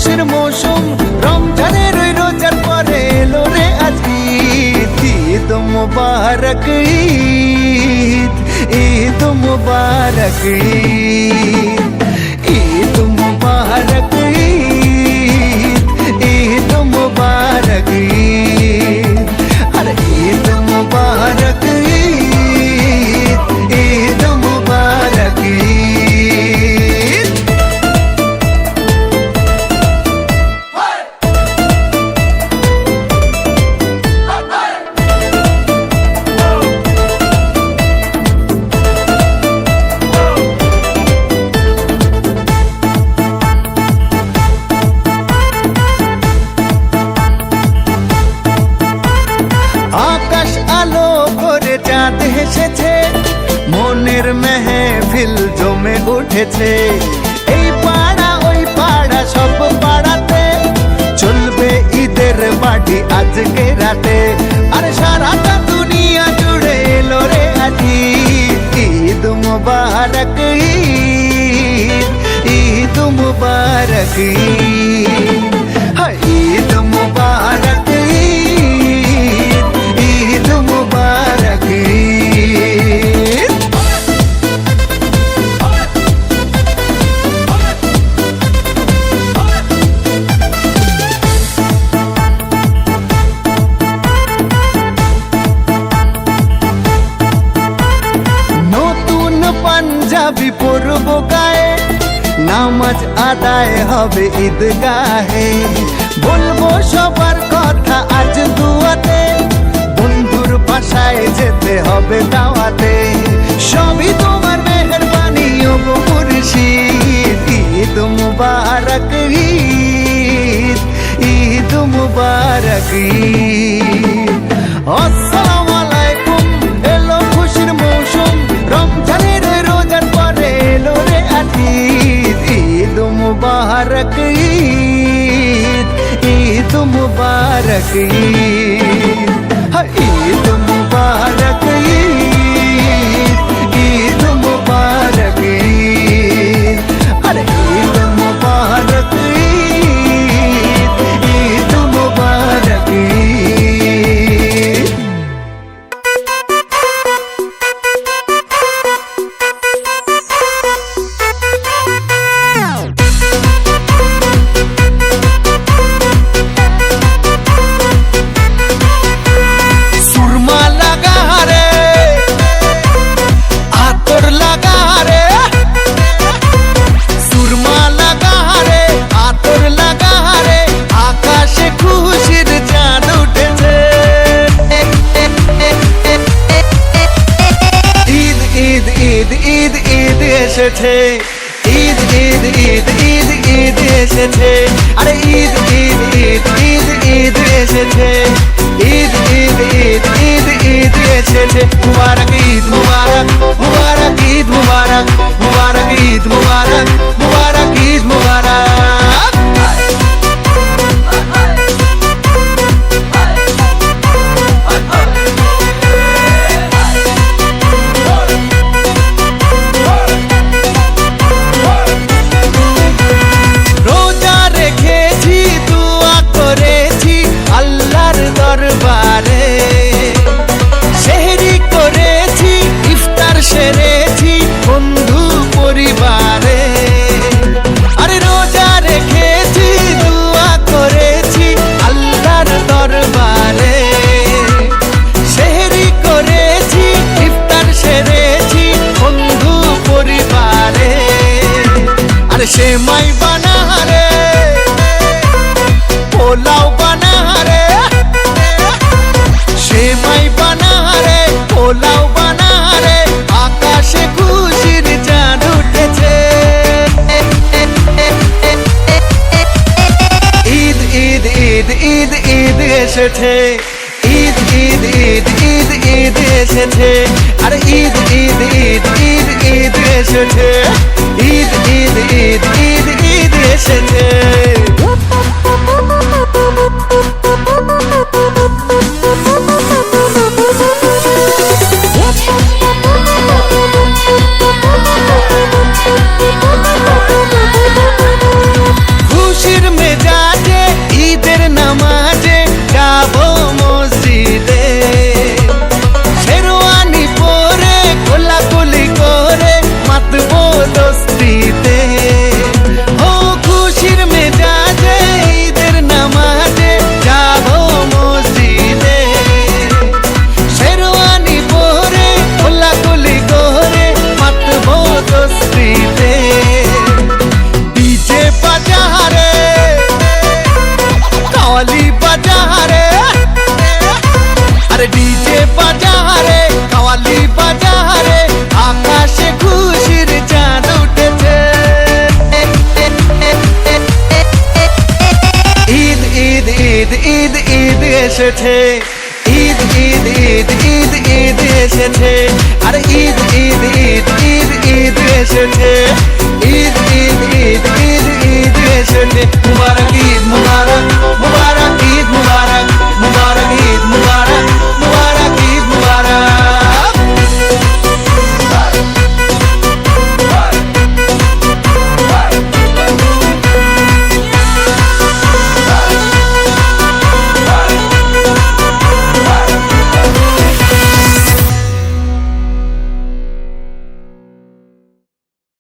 খুশির মৌসুম রমজানের ওই রোজার পরে এলো রে আজ ঈদ। ঈদ মুবারক ঈদ, ঈদ মুবারক ঈদ, ঈদ মুবারক ঈদ, ঈদ মুবারক ঈদ, আরে ঈদ মুবারক ঈদ, ঈদ মুবারক ঈদ। আকাশ আলো করে চাঁদ হেসেছে, মনের মেহফিল জমে উঠেছে। এই পাড়া ওই পাড়া সব পাড়াতে চলবে ঈদের বাড়ি আজকে রাতে। আরে সারাটা দুনিয়া জুড়ে এলো রে আজ ঈদ। ঈদ মুবারক ঈদ, ঈদ মুবারক ঈদ, হায় ঈদ মুবারক ঈদ, ঈদ মুবারক ঈদ। নতুন পাঞ্জাবি পরব গায়ে, নামাজ আদায় হবে ঈদগাহে। বলবো সবার কথা আজ দুয়াতে, বন্ধুর বাসায় যেতে হবে দাওয়াতে। সবই তোমার মেহেরবানি ও গো মুর্শিদ। ঈদ মুবারক ঈদ, ঈদ মুবারক ঈদ। আসসালামু আলাইকুম, এলো খুশির মৌসুম রমজানের রোজার পরে এলো রে আজ ঈদ। ঈদ মুবারক ঈদ, ঈদ মুবারক ঈদ, হায় ঈদ মুবারক ঈদ, ঈদ মুবারক ঈদ, আরে ঈদ মুবারক ঈদ, ঈদ মুবারক ঈদ। সুরমা লাগা রে, আতর লাগা রে, সুরমা লাগা রে, আতর লাগা রে, আকাশে খুশির চাঁদ উঠেছে। ঈদ ঈদ ঈদ ঈদ ঈদ এসেছে, ঈদ ঈদ ঈদ ঈদ ঈদ এসেছে, আরে ঈদ ঈদ ঈদ ঈদ ঈদ এসেছে, ঈদ ঈদ ঈদ ঈদ ঈদ এসেছে। মুবারক ঈদ মুবারক, মুবারক ঈদ মুবারক, মুবারক ঈদ মুবারক, মুবারক ঈদ মুবারক। রোজা রেখেছি, দুয়া করেছি আল্লাহর দরবারে। সেহরি করেছি, ইফতার সেরেছি বন্ধু পরিবারে। আরে রোজা রেখেছি, দুয়া করেছি আল্লাহর দরবারে। সেহরি করেছি, ইফতার সেরেছি বন্ধু পরিবারে। আরে সেমাই বানা রে, পোলাও বানা রে, সেমাই বানা রে, পোলাও বানা রে, আকাশে খুশির চাঁদ উঠেছে। ঈদ ঈদ ঈদ ঈদ ঈদ এসেছে, ঈদ ঈদ ঈদ ঈদ ঈদ এসেছে, আরে ঈদ ঈদ ঈদ ঈদ ঈদ এসেছে, ঈদ ঈদ ঈদ ঈদ ঈদ এসেছে। খুশির মেজাজে বাজারে, আরে ডিজে বাজারে, কাওয়ালি বাজারে, আকাশে খুশির চাঁদ উঠেছে। ঈদ ঈদ ঈদ ঈদ ঈদ এসেছে, ঈদ ঈদ ঈদ ঈদ ঈদ এসেছে, আরে